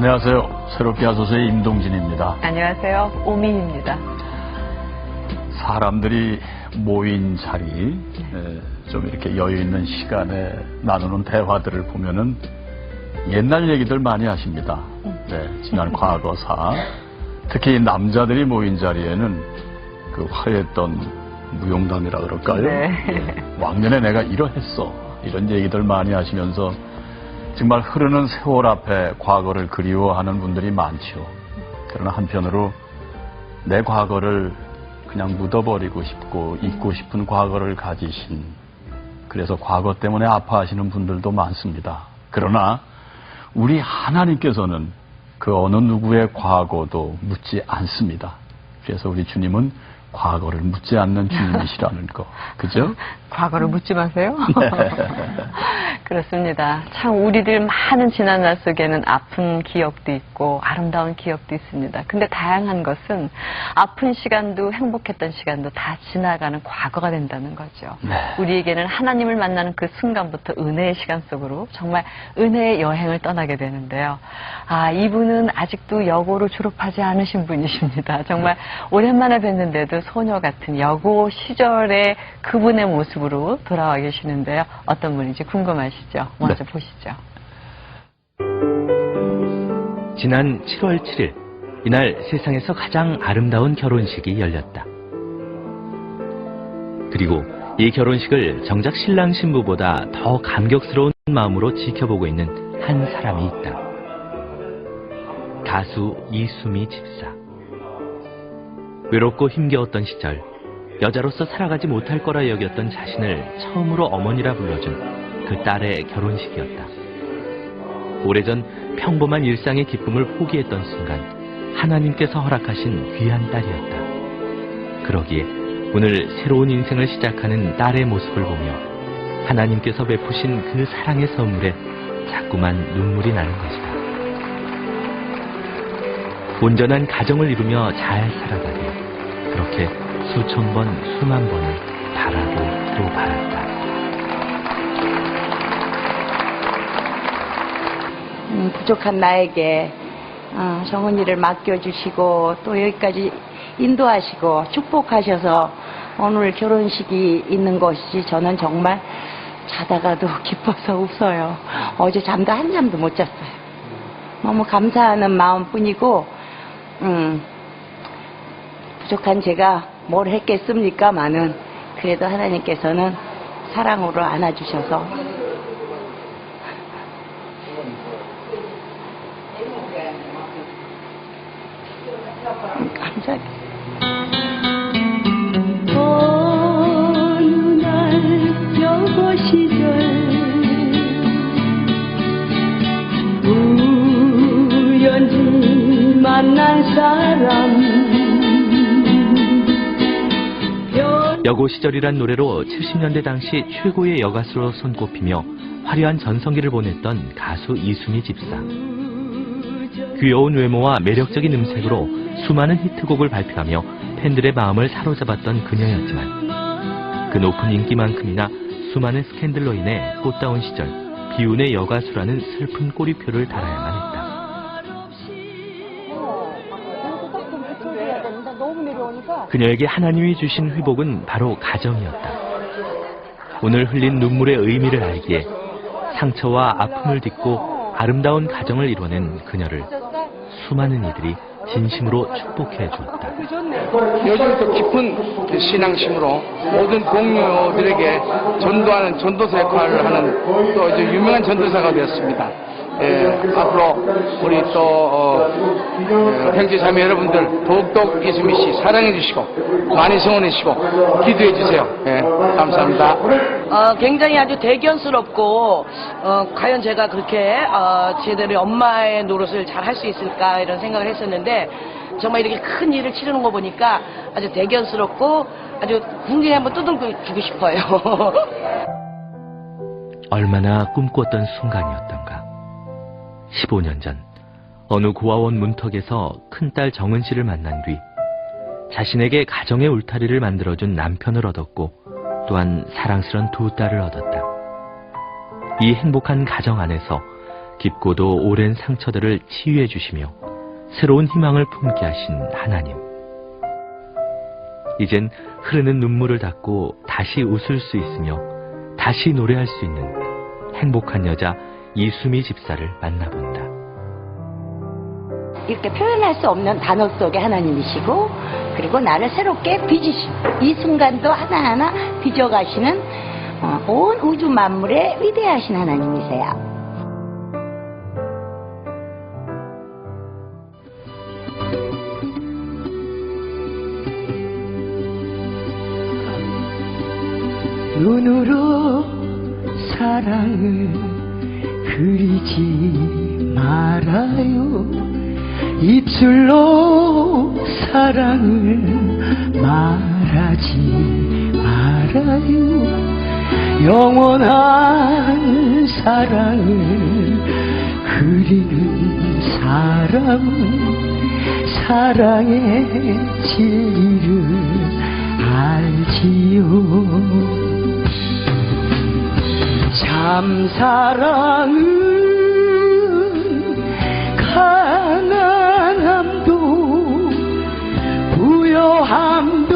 안녕하세요. 새롭게 하소서의 임동진입니다. 안녕하세요. 오민입니다. 사람들이 모인 자리, 좀 이렇게 여유 있는 시간에 나누는 대화들을 보면은 옛날 얘기들 많이 하십니다. 네, 지난 과거사. 특히 남자들이 모인 자리에는 그 화려했던 무용담이라 그럴까요? 네. 왕년에 내가 이러했어. 이런 얘기들 많이 하시면서 정말 흐르는 세월 앞에 과거를 그리워하는 분들이 많죠. 그러나 한편으로 내 과거를 그냥 묻어버리고 싶고 잊고 싶은 과거를 가지신, 그래서 과거 때문에 아파하시는 분들도 많습니다. 그러나 우리 하나님께서는 그 어느 누구의 과거도 묻지 않습니다. 그래서 우리 주님은 과거를 묻지 않는 주님이시라는 거. 그죠? 과거를 묻지 마세요. 네. 그렇습니다. 참 우리들 많은 지난 날 속에는 아픈 기억도 있고 아름다운 기억도 있습니다. 근데 다양한 것은 아픈 시간도 행복했던 시간도 다 지나가는 과거가 된다는 거죠. 네. 우리에게는 하나님을 만나는 그 순간부터 은혜의 시간 속으로 정말 은혜의 여행을 떠나게 되는데요. 아, 이분은 아직도 여고를 졸업하지 않으신 분이십니다. 정말 오랜만에 뵀는데도 소녀 같은 여고 시절의 그분의 모습으로 돌아와 계시는데요. 어떤 분인지 궁금하시죠? 먼저 네. 보시죠. 지난 7월 7일, 이날 세상에서 가장 아름다운 결혼식이 열렸다. 그리고 이 결혼식을 정작 신랑 신부보다 더 감격스러운 마음으로 지켜보고 있는 한 사람이 있다. 가수 이수미 집사. 외롭고 힘겨웠던 시절, 여자로서 살아가지 못할 거라 여겼던 자신을 처음으로 어머니라 불러준 그 딸의 결혼식이었다. 오래전 평범한 일상의 기쁨을 포기했던 순간 하나님께서 허락하신 귀한 딸이었다. 그러기에 오늘 새로운 인생을 시작하는 딸의 모습을 보며 하나님께서 베푸신 그 사랑의 선물에 자꾸만 눈물이 나는 것이다. 온전한 가정을 이루며 잘 살아가길 그렇게 수천 번, 수만 번을 바라고 또 바랐다. 부족한 나에게 정은이를 맡겨주시고 또 여기까지 인도하시고 축복하셔서 오늘 결혼식이 있는 것이 저는 정말 자다가도 기뻐서 웃어요. 어제 잠도 한 잠도 못 잤어요. 너무 감사하는 마음뿐이고 부족한 제가 뭘 했겠습니까마는 그래도 하나님께서는 사랑으로 안아주셔서 감사해요. 어느 날 여고 시절 우연히 만난 사람 여고 시절이란 노래로 70년대 당시 최고의 여가수로 손꼽히며 화려한 전성기를 보냈던 가수 이수미 집사. 귀여운 외모와 매력적인 음색으로 수많은 히트곡을 발표하며 팬들의 마음을 사로잡았던 그녀였지만 그 높은 인기만큼이나 수많은 스캔들로 인해 꽃다운 시절 비운의 여가수라는 슬픈 꼬리표를 달아야만 했다. 그녀에게 하나님이 주신 회복은 바로 가정이었다. 오늘 흘린 눈물의 의미를 알기에 상처와 아픔을 딛고 아름다운 가정을 이뤄낸 그녀를 수많은 이들이 진심으로 축복해 주었다. 요즘도 깊은 신앙심으로 모든 동료들에게 전도하는 전도사 역할을 하는 또 이제 유명한 전도사가 되었습니다. 앞으로 우리 또 형제 자매 여러분들 더욱더 이수미 씨 사랑해 주시고 많이 성원해 주시고 기도해 주세요. 감사합니다. 굉장히 아주 대견스럽고 과연 제가 그렇게 제대로 엄마의 노릇을 잘 할 수 있을까 이런 생각을 했었는데 정말 이렇게 큰 일을 치르는 거 보니까 아주 대견스럽고 아주 궁지에 한번 두들겨 주고 싶어요. 얼마나 꿈꿨던 순간이었던가. 15년 전 어느 고아원 문턱에서 큰딸 정은 씨를 만난 뒤 자신에게 가정의 울타리를 만들어준 남편을 얻었고 또한 사랑스런 두 딸을 얻었다. 이 행복한 가정 안에서 깊고도 오랜 상처들을 치유해 주시며 새로운 희망을 품게 하신 하나님. 이젠 흐르는 눈물을 닦고 다시 웃을 수 있으며 다시 노래할 수 있는 행복한 여자 이수미 집사를 만나본다. 이렇게 표현할 수 없는 단어 속에 하나님이시고, 그리고 나를 새롭게 빚으시고, 이 순간도 하나하나 빚어가시는 온 우주 만물에 위대하신 하나님이세요. 눈으로 사랑을 그리지 말아요. 입술로 사랑을 말하지 말아요. 영원한 사랑을 그리는 사람은 사랑의 진리를 알지요. 참사랑은 가난함도 부요함도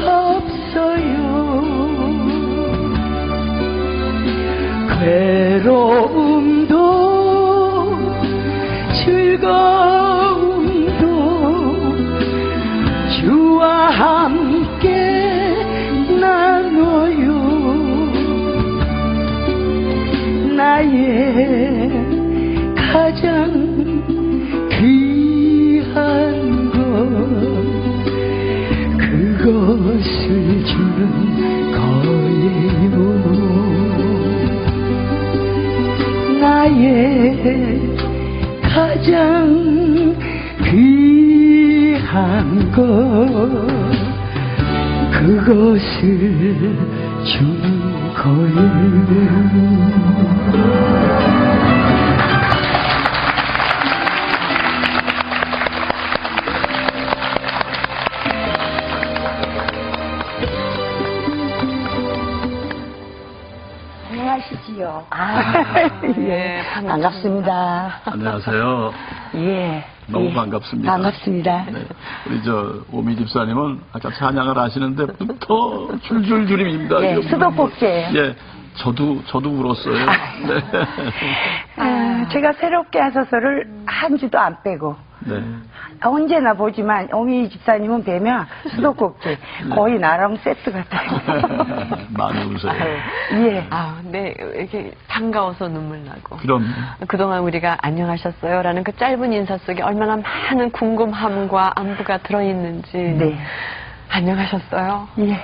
없어요. 괴로움도 즐거움도 주와 함께 나눠요. 나의 가장 귀한 것, 그것을 주는 거예요. 나의 가장 귀한 것, 그것을 주는 거예요. 안녕하시지요. 예, 반갑습니다. 안녕하세요. 예. 너무 예. 반갑습니다. 반갑습니다. 네. 우리 오미 집사님은 아까 찬양을 하시는데 더 줄줄 줄임입니다. 예, 이거 수도꼭지예요. 예, 저도 울었어요. 네. 제가 새롭게 하소서를 한 주도 안 빼고 네. 언제나 보지만 오미 집사님은 뵈면 수도꼭지 거의 나랑 세트 같아요. 많이 우세요. 예. 아, 네, 이렇게 반가워서 눈물 나고. 그럼 그동안 우리가 안녕하셨어요? 라는 그 짧은 인사 속에 얼마나 많은 궁금함과 안부가 들어있는지. 네. 안녕하셨어요? 예.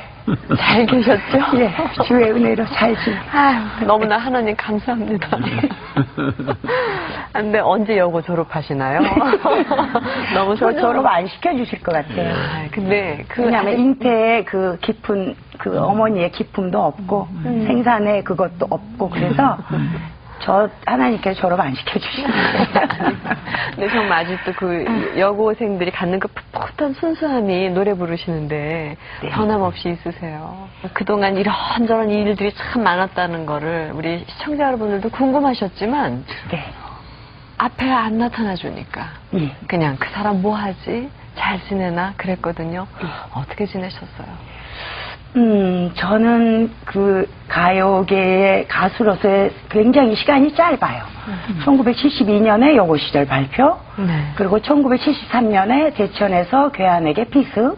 잘 계셨죠? 예. 주의 은혜로 잘 아유, 너무나 하나님 감사합니다. 근데 언제 여고 졸업하시나요? 너무 저 솔직히 졸업 안 시켜주실 것 같아요. 아, 근데 왜냐하면 잉태의 그 깊은 그 어머니의 기품도 없고 생산의 그것도 없고 그래서 저 하나님께서 졸업 안 시켜주시네요. 근데 정말 아직도 그 여고생들이 갖는 그 풋풋한 순수함이 노래 부르시는데 네. 변함없이 있으세요. 그동안 이런저런 일들이 참 많았다는 거를 우리 시청자 여러분들도 궁금하셨지만 네. 앞에 안 나타나 주니까 예. 그냥 그 사람 뭐 하지? 잘 지내나? 그랬거든요. 어떻게 지내셨어요? 저는 그 가요계의 가수로서의 굉장히 시간이 짧아요. 1972년에 여고 시절 발표, 네. 그리고 1973년에 대천에서 괴한에게 피스,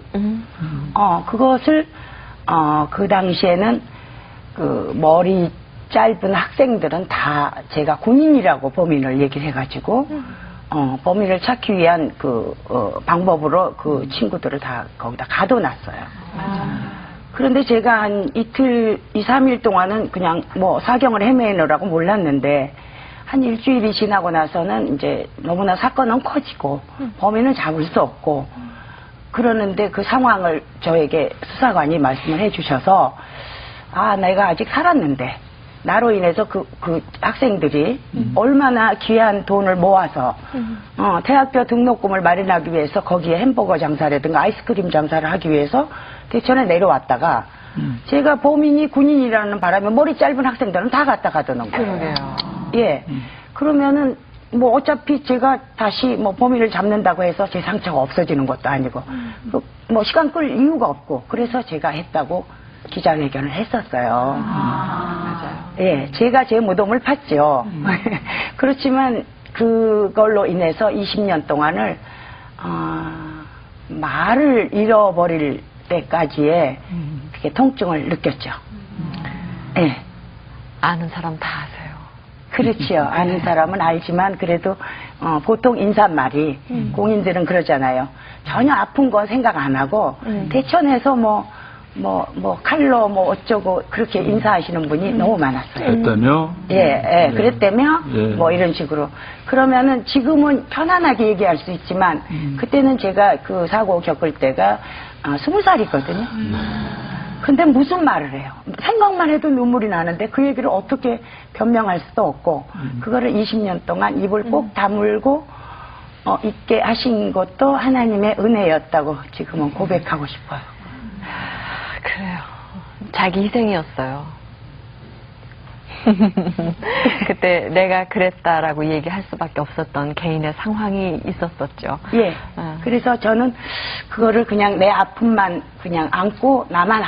그것을, 그 당시에는 그 머리 짧은 학생들은 다 제가 군인이라고 범인을 얘기를 해가지고, 범인을 찾기 위한 방법으로 그 친구들을 다 거기다 가둬놨어요. 그런데 제가 한 이틀, 2, 3일 동안은 그냥 뭐 사경을 헤매느라고 몰랐는데, 한 일주일이 지나고 나서는 이제 너무나 사건은 커지고, 범인은 잡을 수 없고, 그러는데 그 상황을 저에게 수사관이 말씀을 해주셔서, 아, 내가 아직 살았는데, 나로 인해서 그 학생들이 얼마나 귀한 돈을 모아서, 대학교 등록금을 마련하기 위해서 거기에 햄버거 장사라든가 아이스크림 장사를 하기 위해서 대천에 내려왔다가, 제가 범인이 군인이라는 바람에 머리 짧은 학생들은 다 갖다 가두는 거예요. 그러게요. 예. 그러면은 뭐 어차피 제가 다시 뭐 범인을 잡는다고 해서 제 상처가 없어지는 것도 아니고 뭐 시간 끌 이유가 없고 그래서 제가 했다고 기자회견을 했었어요. 맞아요. 예, 제가 제 무덤을 팠죠. 그렇지만 그걸로 인해서 20년 동안을 말을 잃어버릴 때까지의 그게 통증을 느꼈죠. 예. 아는 사람 다 아세요. 그렇지요. 아는 사람은 알지만 그래도 보통 인사말이 공인들은 그러잖아요. 전혀 아픈 건 생각 안 하고 대천에서 뭐 칼로 뭐 어쩌고 그렇게 인사하시는 분이 너무 많았어요. 했다며? 예, 그랬다며 예. 뭐 이런 식으로. 그러면은 지금은 편안하게 얘기할 수 있지만 그때는 제가 그 사고 겪을 때가 20살이거든요. 근데 무슨 말을 해요? 생각만 해도 눈물이 나는데 그 얘기를 어떻게 변명할 수도 없고 그거를 20년 동안 입을 꼭 다물고 있게 하신 것도 하나님의 은혜였다고 지금은 고백하고 싶어요. 그래요. 자기 희생이었어요. 그때 내가 그랬다라고 얘기할 수밖에 없었던 개인의 상황이 있었었죠. 예. 그래서 저는 그거를 그냥 내 아픔만 그냥 안고 나만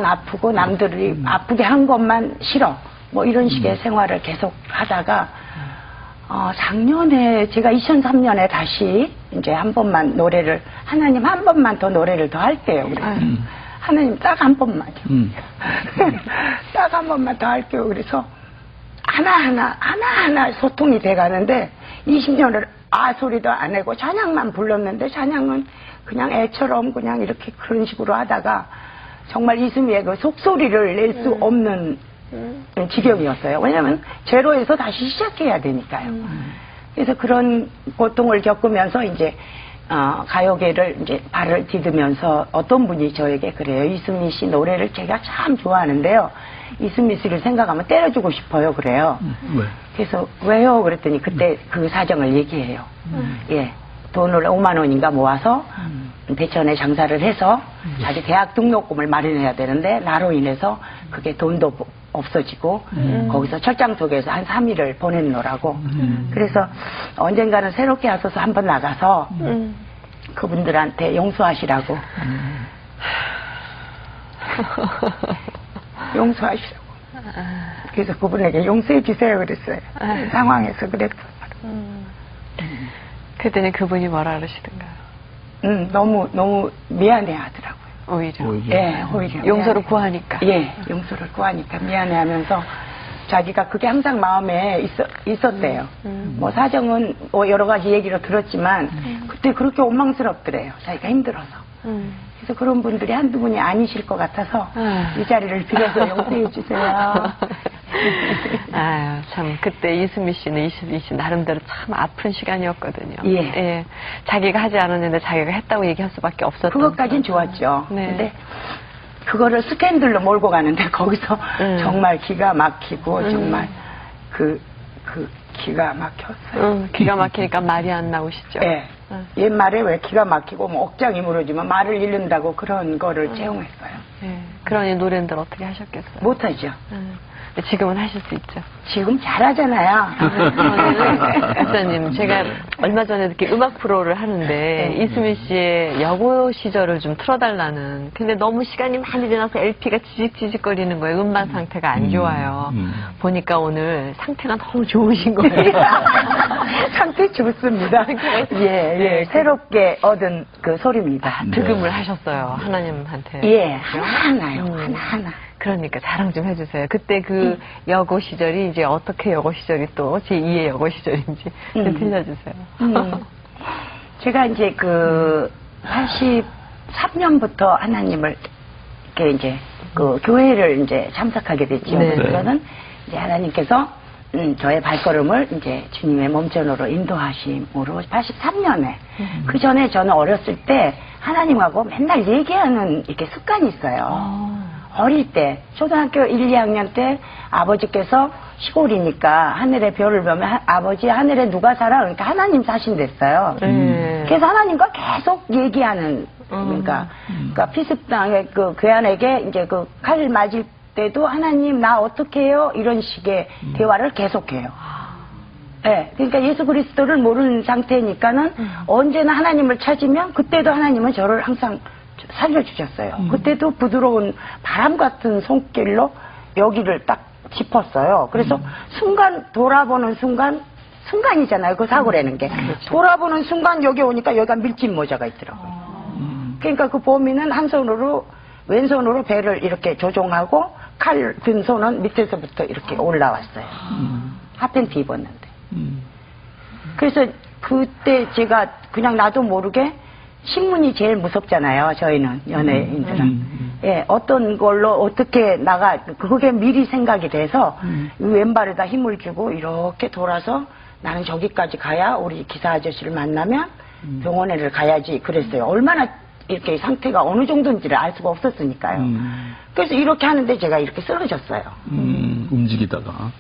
아프고 남들이 아프게 한 것만 싫어. 뭐 이런 식의 생활을 계속 하다가 작년에 제가 2003년에 다시 이제 한 번만 노래를 하나님 한 번만 더 노래를 더 할게요. 그래서 하나님 딱 한 번만요. 딱 한 번만 더 할게요. 그래서 하나하나 소통이 돼가는데 20년을 소리도 안 내고 찬양만 불렀는데 찬양은 그냥 애처럼 그냥 이렇게 그런 식으로 하다가 정말 이수미의 그 속소리를 낼 수 없는 지경이었어요. 왜냐하면 제로에서 다시 시작해야 되니까요. 그래서 그런 고통을 겪으면서 이제 가요계를 이제 발을 디디면서 어떤 분이 저에게 그래요. 이수미 씨 노래를 제가 참 좋아하는데요. 이수미 씨를 생각하면 때려주고 싶어요. 그래요. 왜? 그래서 왜요? 그랬더니 그때 그 사정을 얘기해요. 예. 돈을 5만 원인가 모아서 대천에 장사를 해서 자기 대학 등록금을 마련해야 되는데 나로 인해서 그게 돈도 없어지고 거기서 철장 속에서 한 3일을 보냈노라고. 그래서 언젠가는 새롭게 하셔서 한번 나가서 그분들한테 용서하시라고. 용서하시라고. 그래서 그분에게 용서해 주세요 그랬어요. 그 상황에서 그랬어요. 그랬더니 그분이 뭐라 그러시던가요? 너무 미안해 하더라고요. 오히려. 예, 오히려. 용서를 미안해. 구하니까. 예, 용서를 구하니까 미안해 하면서 자기가 그게 항상 마음에 있었대요. 뭐 사정은 뭐 여러 가지 얘기를 들었지만 그때 그렇게 원망스럽더래요. 자기가 힘들어서. 그래서 그런 분들이 한두 분이 아니실 것 같아서 이 자리를 빌어서 용서해 주세요. 아유, 참, 그때 이수미 씨는 나름대로 참 아픈 시간이었거든요. 예. 자기가 하지 않았는데 자기가 했다고 얘기할 수밖에 없었던. 그것까진 좋았죠. 네. 근데 그거를 스캔들로 몰고 가는데 거기서 정말 기가 막히고 정말 그 기가 막혔어요. 기가 막히니까 말이 안 나오시죠. 예. 옛말에 왜 기가 막히고 뭐 억장이 무너지면 말을 잃는다고 그런 거를 채용했어요. 예. 그러니 노래들 어떻게 하셨겠어요? 못하죠. 지금은 하실 수 있죠. 지금 잘하잖아요. 목사님, 제가 얼마 전에 이렇게 음악 프로를 하는데 이수미 씨의 여고 시절을 좀 틀어달라는. 근데 너무 시간이 많이 지나서 LP가 지직지직거리는 거예요. 음반 상태가 안 좋아요. 보니까 오늘 상태가 너무 좋으신 거예요. 상태 좋습니다. 예. 새롭게 얻은 그 소리입니다. 득음을 하셨어요. 하나님한테. 예, 하나하나요. 하나하나. 그러니까 자랑 좀 해주세요. 그때 그 여고 시절이 이제 어떻게 여고 시절이 또 제2의 여고 시절인지 좀 들려주세요. 제가 이제 그 83년부터 하나님을 이렇게 이제 그 교회를 이제 참석하게 됐죠. 네. 그거는 이제 하나님께서 저의 발걸음을 이제 주님의 몸전으로 인도하심으로 83년에 그 전에 저는 어렸을 때 하나님하고 맨날 얘기하는 이렇게 습관이 있어요. 어릴 때 초등학교 1, 2학년 때 아버지께서 시골이니까 하늘에 별을 보면 아버지 하늘에 누가 살아? 그러니까 하나님 사신댔어요. 그래서 하나님과 계속 얘기하는 그러니까 피습당의 그 괴한에게 이제 그 칼 맞을 때도 하나님 나 어떻게 해요? 이런 식의 대화를 계속해요. 네, 그러니까 예수 그리스도를 모르는 상태니까는 언제나 하나님을 찾으면 그때도 하나님은 저를 항상 살려주셨어요. 그때도 부드러운 바람 같은 손길로 여기를 딱 짚었어요. 그래서 순간 돌아보는 순간이잖아요. 그 사고라는 게. 돌아보는 순간 여기 오니까 여기가 밀짚 모자가 있더라고요. 그러니까 그 보미는 한 손으로 왼손으로 배를 이렇게 조종하고 칼 든 손은 밑에서부터 이렇게 올라왔어요. 핫팬티 입었는데. 그래서 그때 제가 그냥 나도 모르게 신문이 제일 무섭잖아요. 저희는 연예인들은. 예, 어떤 걸로 어떻게 그게 미리 생각이 돼서 이 왼발에다 힘을 주고 이렇게 돌아서 나는 저기까지 가야 우리 기사 아저씨를 만나면 병원에를 가야지 그랬어요. 얼마나 이렇게 상태가 어느 정도인지를 알 수가 없었으니까요. 그래서 이렇게 하는데 제가 이렇게 쓰러졌어요. 움직이다가.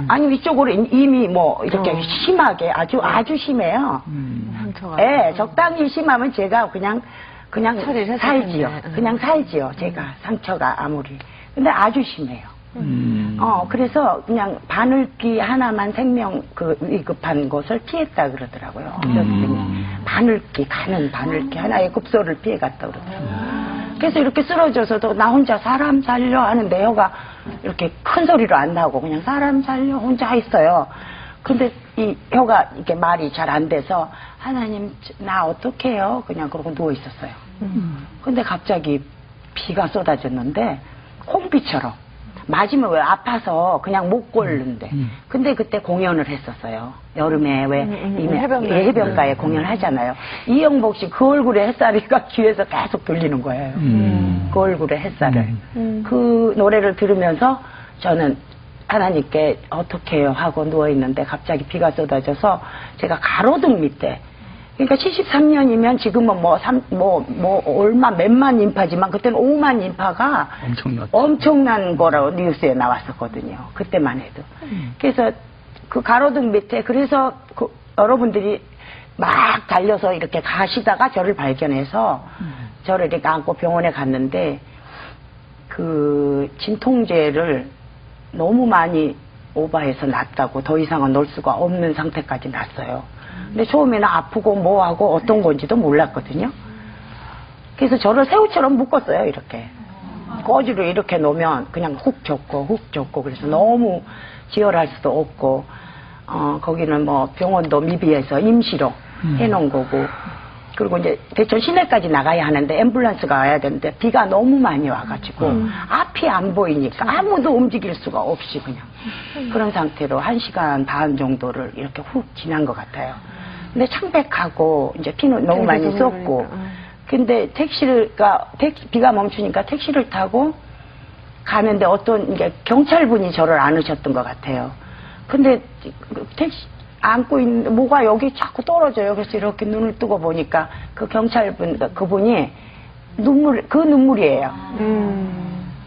아니 이쪽으로 이미 뭐 이렇게 심하게 아주 심해요. 상처가. 예, 적당히 심하면 제가 그냥 처리를 살지요. 했을 텐데. 그냥 살지요. 제가 상처가 아무리. 근데 아주 심해요. 그래서 그냥 바늘귀 하나만 생명 위급한 것을 피했다 그러더라고요. 그래서 그냥 가는 바늘귀 하나의 급소를 피해갔다 그러더라고요. 그래서 이렇게 쓰러져서도 나 혼자 사람 살려 하는데 혀가 이렇게 큰 소리로 안 나오고 그냥 사람 살려 혼자 있어요. 근데 이 혀가 이렇게 말이 잘 안 돼서 하나님 나 어떻게 해요? 그냥 그러고 누워 있었어요. 근데 갑자기 비가 쏟아졌는데 콩비처럼 맞으면 왜 아파서 그냥 못 걸는데 근데 그때 공연을 했었어요. 여름에 왜 해변가에 공연을 하잖아요. 이영복 씨 그 얼굴에 햇살이가 귀에서 계속 들리는 거예요. 그 얼굴에 햇살을. 그 노래를 들으면서 저는 하나님께 어떻게 해요 하고 누워있는데 갑자기 비가 쏟아져서 제가 가로등 밑에 그러니까 73년이면 지금은 몇만 인파지만 그때는 5만 인파가 엄청난 거라고 뉴스에 나왔었거든요. 그때만 해도. 그래서 그 가로등 밑에 그래서 여러분들이 막 달려서 이렇게 가시다가 저를 발견해서 저를 이렇게 안고 병원에 갔는데 그 진통제를 너무 많이 오버해서 났다고 더 이상은 놀 수가 없는 상태까지 났어요. 근데 처음에는 아프고 뭐하고 어떤 건지도 몰랐거든요. 그래서 저를 새우처럼 묶었어요. 이렇게 꼬지로 이렇게 놓으면 그냥 훅 줬고 그래서 너무 지혈할 수도 없고 거기는 뭐 병원도 미비해서 임시로 해놓은 거고 그리고 이제 대천 시내까지 나가야 하는데 앰뷸런스가 와야 되는데 비가 너무 많이 와가지고 앞이 안 보이니까 아무도 움직일 수가 없이 그냥 그런 상태로 1시간 반 정도를 이렇게 훅 지난 것 같아요. 근데 창백하고 이제 피는 너무 많이 쏟고 근데 비가 멈추니까 택시를 타고 가는데 어떤 이게 경찰분이 저를 안으셨던 것 같아요. 근데 택시 안고 있는 뭐가 여기 자꾸 떨어져요. 그래서 이렇게 눈을 뜨고 보니까 그 경찰분 그분이 눈물이에요.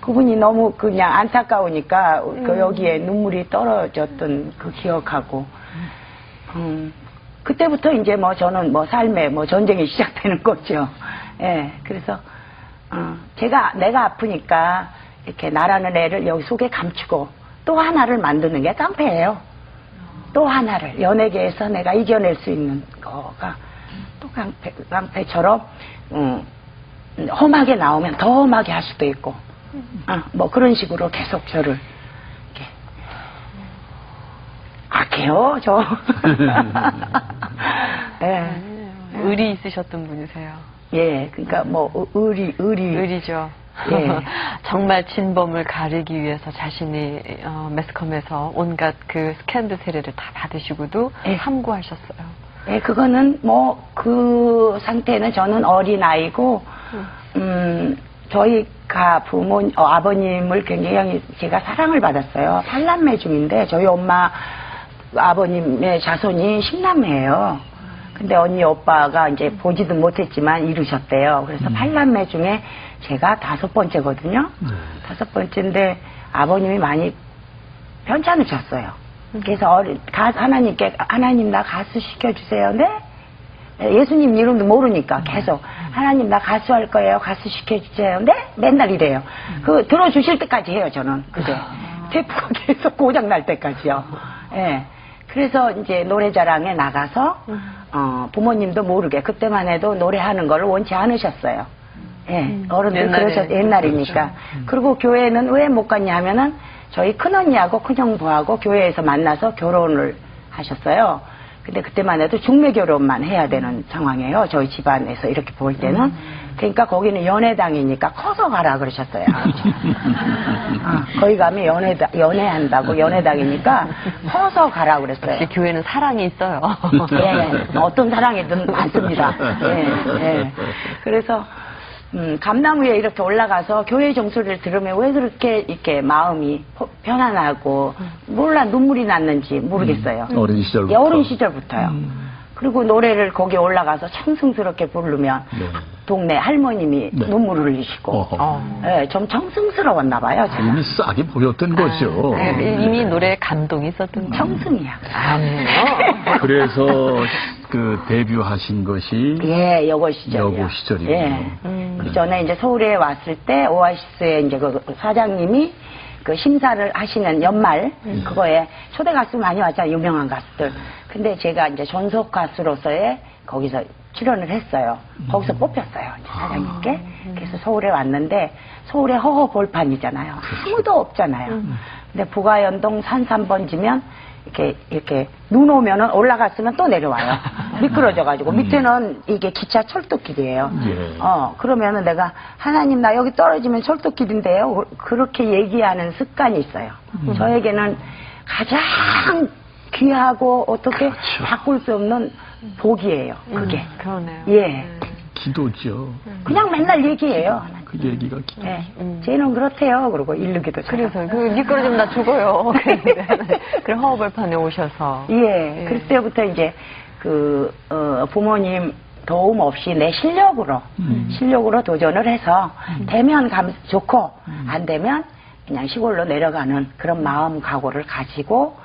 그분이 너무 그냥 안타까우니까 그 여기에 눈물이 떨어졌던 그 기억하고 그때부터 이제 뭐 저는 뭐 삶에 뭐 전쟁이 시작되는 거죠. 예, 그래서 내가 아프니까 이렇게 나라는 애를 여기 속에 감추고 또 하나를 만드는 게 깡패예요. 또 하나를 연예계에서 내가 이겨낼 수 있는 거가 또 깡패처럼 험하게 나오면 더 험하게 할 수도 있고 뭐 그런 식으로 계속 저를 이렇게 악해요 저. 예. 의리 있으셨던 분이세요. 예, 그러니까 뭐 의리죠. 예. 정말 진범을 가리기 위해서 자신이 매스컴에서 온갖 그 스캔들 세례를 다 받으시고도 예. 함구하셨어요. 예, 그거는 뭐 그 상태는 저는 어린 아이고 저희가 아버님을 굉장히 제가 사랑을 받았어요. 8남매 중인데 저희 엄마 아버님의 자손이 10남매예요. 근데 언니 오빠가 이제 보지도 못했지만 이루셨대요. 그래서 8남매 중에 제가 5번째거든요. 5번째인데 아버님이 많이 편찮으셨어요. 그래서 하나님께 하나님 나 가수 시켜주세요. 네? 예수님 이름도 모르니까 계속 하나님 나 가수 할 거예요. 가수 시켜주세요. 네? 맨날 이래요. 그 들어주실 때까지 해요 저는. 그게 테이프가 계속 고장 날 때까지요. 예. 그래서 이제 노래자랑에 나가서 부모님도 모르게 그때만 해도 노래하는 걸 원치 않으셨어요. 예, 어른들 옛날에. 그러셨 옛날이니까. 그리고 교회는 왜 못 갔냐 하면은 저희 큰언니하고 큰형부하고 교회에서 만나서 결혼을 하셨어요. 근데 그때만 해도 중매 결혼만 해야 되는 상황이에요. 저희 집안에서 이렇게 볼 때는. 그러니까 거기는 연애당이니까 커서 가라 그러셨어요. 거기 가면 연애한다고 연애당이니까 커서 가라 그랬어요. 역시 교회는 사랑이 있어요. 예, 어떤 사랑이든 많습니다. 예, 예. 그래서 감나무에 이렇게 올라가서 교회 종소리를 들으면 왜 그렇게 이렇게 마음이 편안하고 몰라 눈물이 났는지 모르겠어요. 어린 시절부터. 예, 어린 시절부터요. 그리고 노래를 거기 올라가서 청승스럽게 부르면 네. 동네 할머님이 네. 눈물을 흘리시고 어허. 예, 좀 청승스러웠나 봐요. 제가. 이미 싹이 보였던 거죠. 네, 이미 노래에 감동이 있었던 거. 청승이야. 아니에요. 그래서 그 데뷔하신 것이 예, 여고 시절이요. 여고 시절이군요. 예. 그 전에 이제 서울에 왔을 때 오아시스에 이제 그 사장님이 그 심사를 하시는 연말 그거에 초대 가수 많이 왔잖아요. 유명한 가수들. 근데 제가 이제 전속 가수로서의 거기서 출연을 했어요. 거기서 뽑혔어요. 이제 사장님께. 그래서 서울에 왔는데 서울에 허허 벌판이잖아요. 아무도 없잖아요. 근데 부가연동 산 3번지면 이렇게 눈 오면은 올라갔으면 또 내려와요. 미끄러져가지고 밑에는 이게 기차 철도길이에요. 예. 그러면은 내가 하나님 나 여기 떨어지면 철도길인데요. 그렇게 얘기하는 습관이 있어요. 저에게는 가장 귀하고 어떻게 바꿀 수 없는 복이에요. 그게. 그러네요. 예. 기도죠. 그냥 맨날 얘기해요. 그 얘기가 기도. 예. 쟤는 그렇대요. 그러고 일르기도 그래서 그 미끄러지면 나 죽어요. 그랬는데 그래 허허벌판에 오셔서. 예. 그때부터 이제 부모님 도움 없이 내 실력으로 도전을 해서 되면 좋고 안 되면 그냥 시골로 내려가는 그런 마음 각오를 가지고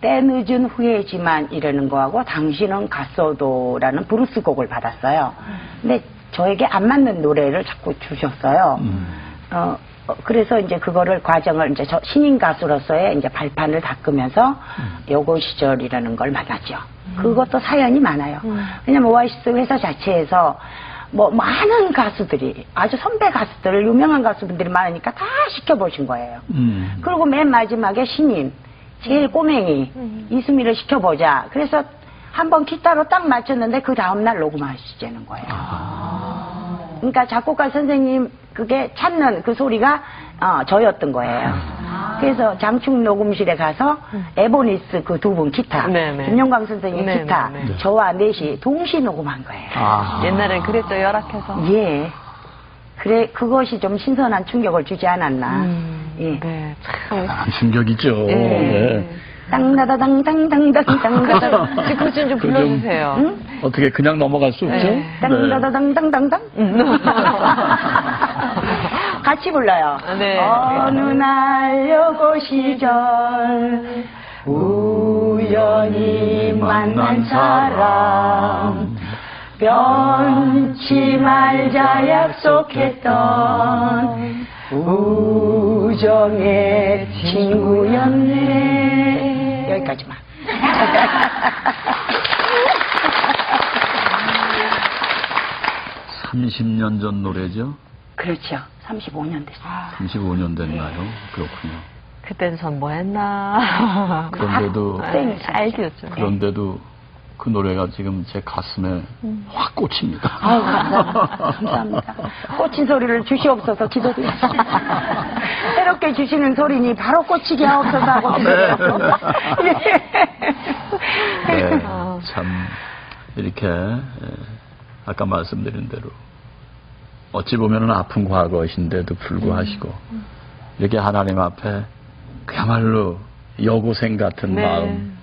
때 늦은 후회지만 이러는 거하고 당신은 갔어도라는 브루스 곡을 받았어요. 근데 저에게 안 맞는 노래를 자꾸 주셨어요. 그래서 이제 그거를 과정을 이제 저 신인 가수로서의 이제 발판을 닦으면서 여고 시절이라는 걸 만났죠. 그것도 사연이 많아요. 왜냐면 오아시스 회사 자체에서 뭐 많은 가수들이 아주 선배 가수들 유명한 가수분들이 많으니까 다 시켜보신 거예요. 그리고 맨 마지막에 신인 제일 꼬맹이 이수미를 시켜보자. 그래서 한번 기타로 딱 맞췄는데 그 다음날 녹음하시자는 거예요. 그러니까 작곡가 선생님 그게 찾는 그 소리가 저였던 거예요. 그래서 장충 녹음실에 가서 에보니스 그 두 분 기타, 네네. 김용광 선생님 네네. 기타, 네. 저와 넷이 동시 녹음한 거예요. 옛날엔 그랬죠. 열악해서. 예. 그래 그것이 좀 신선한 충격을 주지 않았나. 예. 네. 참. 충격이죠. 예. 네. 땅다다당당당당당당. 그것 좀 불러주세요. 어떻게 그냥 넘어갈 수 없죠? 네. 땅다다당당당당. 같이 불러요. 네. 어느 날 여고 시절 우연히 만난 사람 변치 말자 약속했던 우정의 친구였네. 여기까지만. 30년 전 노래죠? 그렇죠. 35년 됐어요. 35년 됐나요? 그렇군요. 그때는 전 뭐 했나. 그런데도 알기였죠. 그런데도 그 노래가 지금 제 가슴에 확 꽂힙니다. 아유, 감사합니다. 꽂힌 소리를 주시옵소서 기도드립니다. 새롭게 주시는 소리니 바로 꽂히게 하옵소서 하고 기도드립니다. 네, 참 이렇게 아까 말씀드린 대로 어찌 보면 아픈 과거이신데도 불구하시고 이렇게 하나님 앞에 그야말로 여고생 같은 네. 마음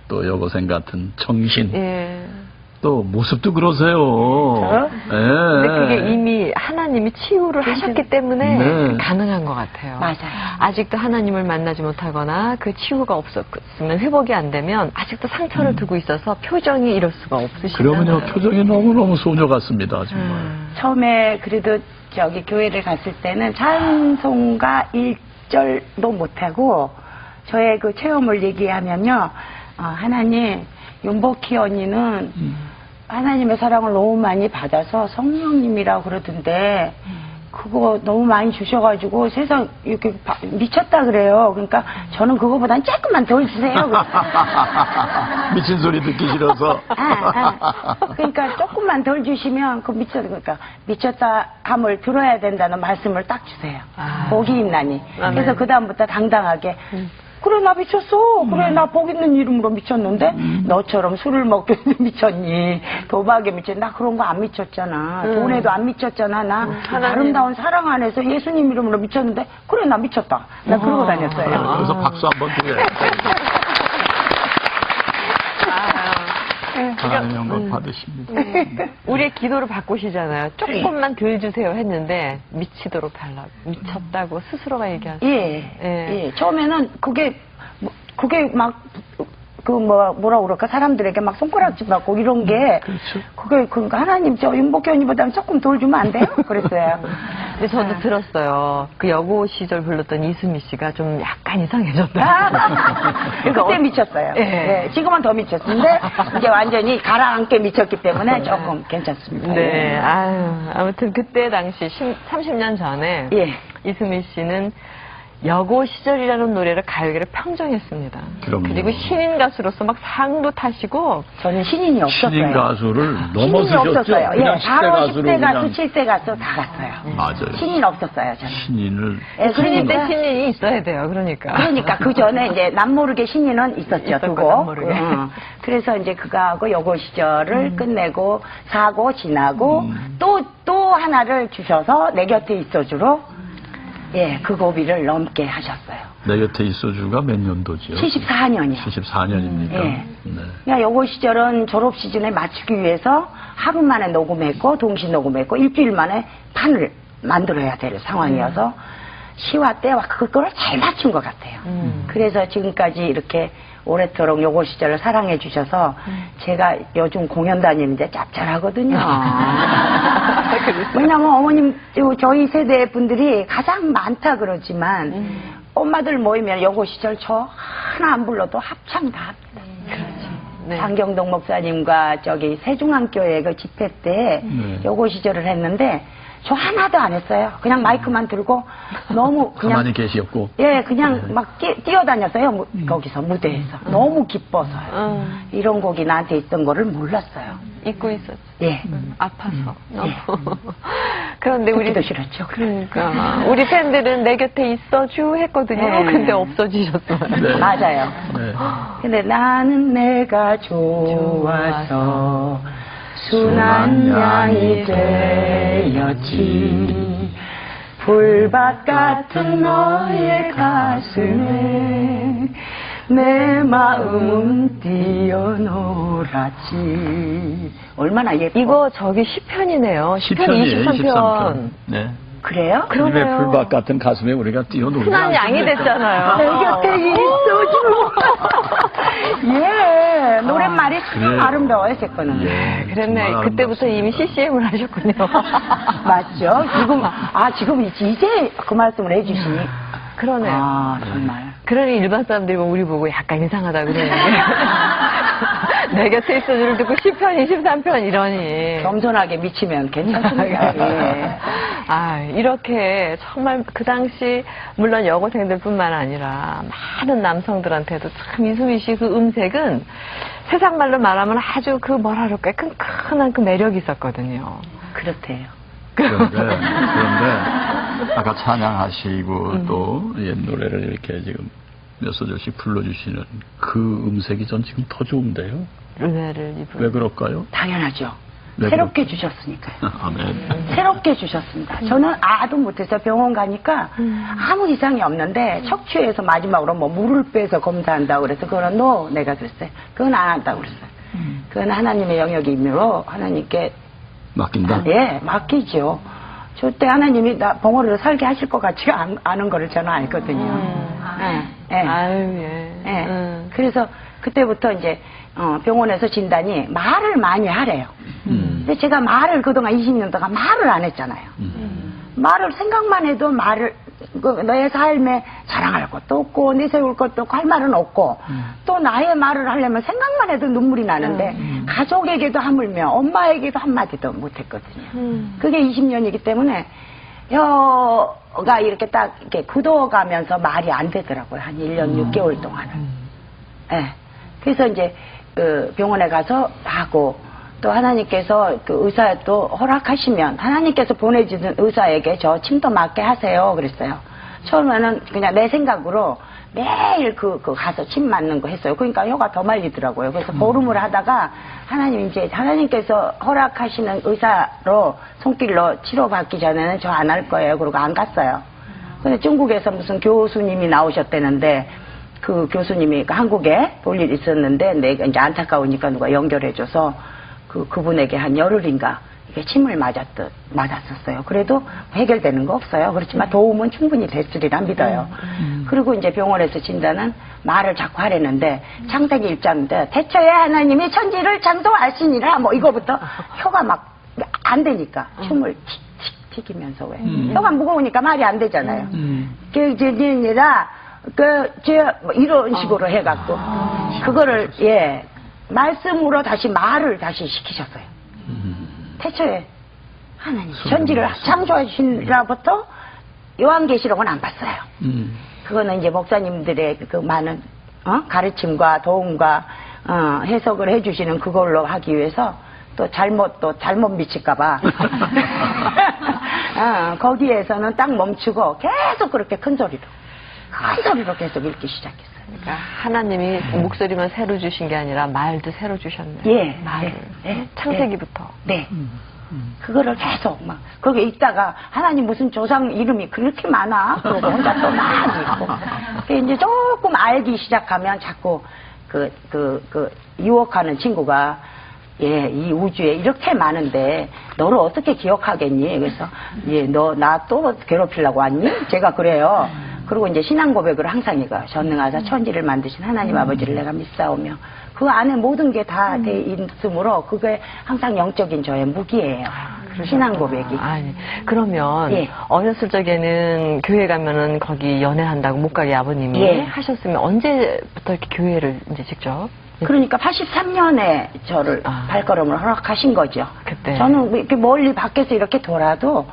또 여고생 같은 정신 예. 또 모습도 그러세요. 근데 그게 예. 이미 하나님이 치유를 하셨기 때문에 네. 가능한 것 같아요. 맞아요. 아직도 하나님을 만나지 못하거나 그 치유가 없었으면 회복이 안 되면 아직도 상처를 두고 있어서 표정이 이럴 수가 없으시다. 그러면요, 표정이 너무너무 소녀 같습니다, 정말. 처음에 그래도 저기 교회를 갔을 때는 찬송가 1절도 못하고 저의 그 체험을 얘기하면요. 하나님, 윤복희 언니는 하나님의 사랑을 너무 많이 받아서 성령님이라고 그러던데 그거 너무 많이 주셔가지고 세상 이렇게 미쳤다 그래요. 그러니까 저는 그거보단 조금만 덜 주세요. 미친 소리 듣기 싫어서. 그러니까 조금만 덜 주시면 그러니까 미쳤다 함을 들어야 된다는 말씀을 딱 주세요. 복이 있나니. 그래서 그 다음부터 당당하게. 그래 나 미쳤어. 그래 나 복 있는 이름으로 미쳤는데 너처럼 술을 먹기도 미쳤니. 도박에 미쳤니. 나 그런 거 안 미쳤잖아. 돈에도 안 미쳤잖아. 나 아름다운 사랑 안에서 예수님 이름으로 미쳤는데 그래 나 미쳤다. 나 그러고 다녔어요. 그래서 박수 한번 드려요. 하나님 영광 받으십니다. 우리의 기도를 바꾸시잖아요. 조금만 덜 주세요 했는데 미치도록 달라고. 미쳤다고 스스로가 얘기하세요. 예. 처음에는 그게 막 뭐라 그럴까 사람들에게 막 손가락질 받고 이런 게 그게 하나님 저 윤복희 언니보다는 조금 덜 주면 안 돼요? 그랬어요. 근데 저도 들었어요. 그 여고 시절 불렀던 이수미 씨가 좀 약간 이상해졌다. 그때 미쳤어요. 네, 지금은 더 미쳤는데 이제 완전히 가라앉게 미쳤기 때문에 조금 괜찮습니다. 네, 아무튼 그때 당시 30년 전에 예. 이수미 씨는 여고 시절이라는 노래를 가요계를 평정했습니다. 그럼요. 그리고 신인 가수로서 막 상도 타시고 저는 신인이 없었어요. 신인 가수를 신인이 넘어서셨죠. 없었어요. 그냥 예, 10대 바로 가수로 10대 가수, 그냥 7대 가수 다 갔어요. 맞아요. 신인 없었어요, 저는. 신인을 예, 신인 때 그러니까 신인이 있어야 돼요. 그러니까 그 전에 이제 남모르게 신인은 있었죠, 있었고, 두고. 남모르게. 그래서 이제 그거하고 여고 시절을 끝내고 사고 지나고 또 하나를 주셔서 내 곁에 있어주로 예, 그 고비를 넘게 하셨어요. 내 곁에 있어주가 몇 년도죠? 74년이요. 74년입니까? 예. 네. 그냥 여고 시절은 졸업 시즌에 맞추기 위해서 하루 만에 녹음했고 동시 녹음했고 일주일 만에 판을 만들어야 될 상황이어서 시와 때와 그걸 잘 맞춘 것 같아요. 그래서 지금까지 이렇게 오래도록 요고 시절을 사랑해 주셔서 제가 요즘 공연 다니는데 짭짤하거든요. 왜냐면 어머님 저희 세대 분들이 가장 많다 그러지만 엄마들 모이면 요고 시절 저 하나 안 불러도 합창 다 합니다. 네. 장경동 목사님과 저기 세중앙교회 그 집회 때 요고 시절을 했는데 저 하나도 안 했어요. 그냥 마이크만 들고 너무 그냥 가만히 계시었고. 예, 그냥 막 뛰어다녔어요. 거기서 무대에서 너무 기뻐서요. 이런 곡이 나한테 있던 거를 몰랐어요. 잊고 있었지. 예, 아파서 너무. 그런데 우리 듣기도 싫었죠. 그러니까 우리 팬들은 내 곁에 있어주 했거든요. 네. 근데 없어지셨어요. 네. 맞아요. 네. 근데 나는 내가 좋아서 순한 양이 되었지. 불밭 같은 너의 가슴에 내 마음은 뛰어놀았지. 얼마나 예뻐. 이거 저기 시편이네요. 시편 10편이에요, 23편. 네. 그래요? 입에 그러네요. 불밭 같은 가슴에 우리가 뛰어놀고. 흔한 양이 됐잖아요. 내 곁에 있어줘. 예, 노랫말이 참 그래요. 아름다워요, 제 거는. 예, 그랬네. 정말 그때부터 이미 아름답습니다. CCM을 하셨군요. 맞죠? 지금 이제 그 말씀을 해주시니. 그러네요. 아, 정말. 그러니 일반 사람들이 우리 보고 약간 이상하다 그러는데 내 곁에 있어주를 듣고 10편, 23편 이러니 겸손하게 미치면 괜찮습니다. 예. 이렇게 정말 그 당시 물론 여고생들뿐만 아니라 많은 남성들한테도 참 이수미 씨 그 음색은 세상 말로 말하면 아주 그 뭐라 그럴까 끈끈한 그 매력이 있었거든요. 그렇대요. 그런데 아까 찬양하시고 또 옛 노래를 이렇게 지금 몇 소절씩 불러주시는 그 음색이 전 지금 더 좋은데요. 은혜를 입은. 왜 그럴까요? 당연하죠. 네, 새롭게 주셨으니까요. 아멘. 새롭게 주셨습니다. 저는 아도 못해서 병원 가니까 아무 이상이 없는데 척추에서 마지막으로 뭐 물을 빼서 검사한다고 그래서 그거는 내가 그랬어요. 그건 안 한다고 그랬어요. 그건 하나님의 영역이므로 하나님께 맡긴다. 예, 맡기죠. 저 때 하나님이 나 벙어리로 살게 하실 것 같지가 않은 거를 저는 알거든요. 예, 예. 아유, 예. 예. 그래서 그때부터 이제 병원에서 진단이 말을 많이 하래요. 근데 제가 말을 그동안 20년 동안 말을 안 했잖아요. 말을 생각만 해도 말을 너의 삶에 자랑할 것도 없고 내세울 것도 없고 할 말은 없고 또 나의 말을 하려면 생각만 해도 눈물이 나는데 가족에게도 하물며 엄마에게도 한마디도 못했거든요. 그게 20년이기 때문에 혀가 이렇게 딱 이렇게 굳어가면서 말이 안 되더라고요. 한 1년 6개월 동안은. 예. 그래서 이제 그 병원에 가서 하고 또 하나님께서 그 의사도 허락하시면 하나님께서 보내주는 의사에게 저 침도 맞게 하세요 그랬어요. 처음에는 그냥 내 생각으로 매일 그 가서 침 맞는 거 했어요. 그러니까 혀가 더 말리더라고요. 그래서 보름을 하다가 하나님께서 허락하시는 의사로 손길로 치료받기 전에는 저 안 할 거예요. 그러고 안 갔어요. 근데 중국에서 무슨 교수님이 나오셨대는데 그 교수님이 한국에 볼 일 있었는데 내가 이제 안타까우니까 누가 연결해줘서 그분에게 한 열흘인가 이게 침을 맞았었어요. 그래도 해결되는 거 없어요. 그렇지만 도움은 충분히 됐으리라 믿어요. 그리고 이제 병원에서 진단은 말을 자꾸 하려는데 창세기 1장인데 태초에 하나님이 천지를 창조하시니라 뭐 이거부터 혀가 막 안 되니까 춤을 틱틱 튀기면서 왜 혀가 무거우니까 말이 안 되잖아요. 그니라 뭐 이런 식으로 해갖고 그거를 예 말씀으로 다시 말을 다시 시키셨어요. 태초에 하나님 천지를 창조하시니라부터 요한계시록은 안 봤어요. 그거는 이제 목사님들의 그 많은 가르침과 도움과 해석을 해주시는 그걸로 하기 위해서 또 잘못 미칠까봐 거기에서는 딱 멈추고 계속 그렇게 큰 소리로 계속 읽기 시작했어요. 그러니까 하나님이 목소리만 새로 주신 게 아니라 말도 새로 주셨네요. 예, 말을. 네, 창세기부터. 네. 그거를 계속 막 거기 있다가 하나님 무슨 조상 이름이 그렇게 많아? 그러고 혼자 또 막 읽고. 그 이제 조금 알기 시작하면 자꾸 유혹하는 친구가 예, 이 우주에 이렇게 많은데 너를 어떻게 기억하겠니? 그래서 예, 너 나 또 괴롭히려고 왔니? 제가 그래요. 그리고 이제 신앙 고백을 항상 이거 전능하사 천지를 만드신 하나님 아버지를 내가 믿사오며 그 안에 모든 게 다 돼 있으므로 그게 항상 영적인 저의 무기예요. 신앙 고백이. 아니, 그러면 예. 어렸을 적에는 교회 가면은 거기 연애한다고 못 가게 아버님이 예. 하셨으면 언제부터 이렇게 교회를 이제 직접? 그러니까 83년에 저를 발걸음을 허락하신 거죠. 그때. 저는 이렇게 멀리 밖에서 이렇게 돌아도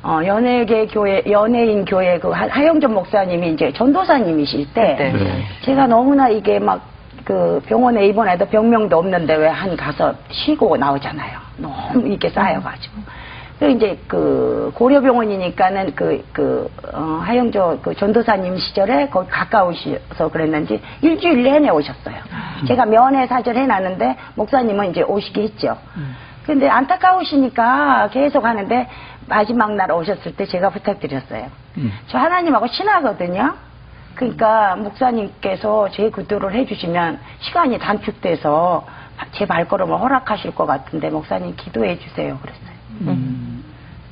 연예계 교회, 연예인 교회 그 하영전 목사님이 이제 전도사님이실 때 네. 네. 제가 너무나 이게 막 그 병원에 입원해도 병명도 없는데 왜 한 가서 쉬고 나오잖아요. 너무 이게 쌓여가지고. 그리고 이제 그 고려병원이니까는 하영조 그 전도사님 시절에 거기 가까우셔서 그랬는지 일주일 내내 오셨어요. 제가 면회 사절 해놨는데 목사님은 이제 오시게 했죠. 근데 안타까우시니까 계속 하는데 마지막 날 오셨을 때 제가 부탁드렸어요. 저 하나님하고 친하거든요. 그러니까 목사님께서 제 구도를 해주시면 시간이 단축돼서 제 발걸음을 허락하실 것 같은데 목사님 기도해 주세요. 그랬어요.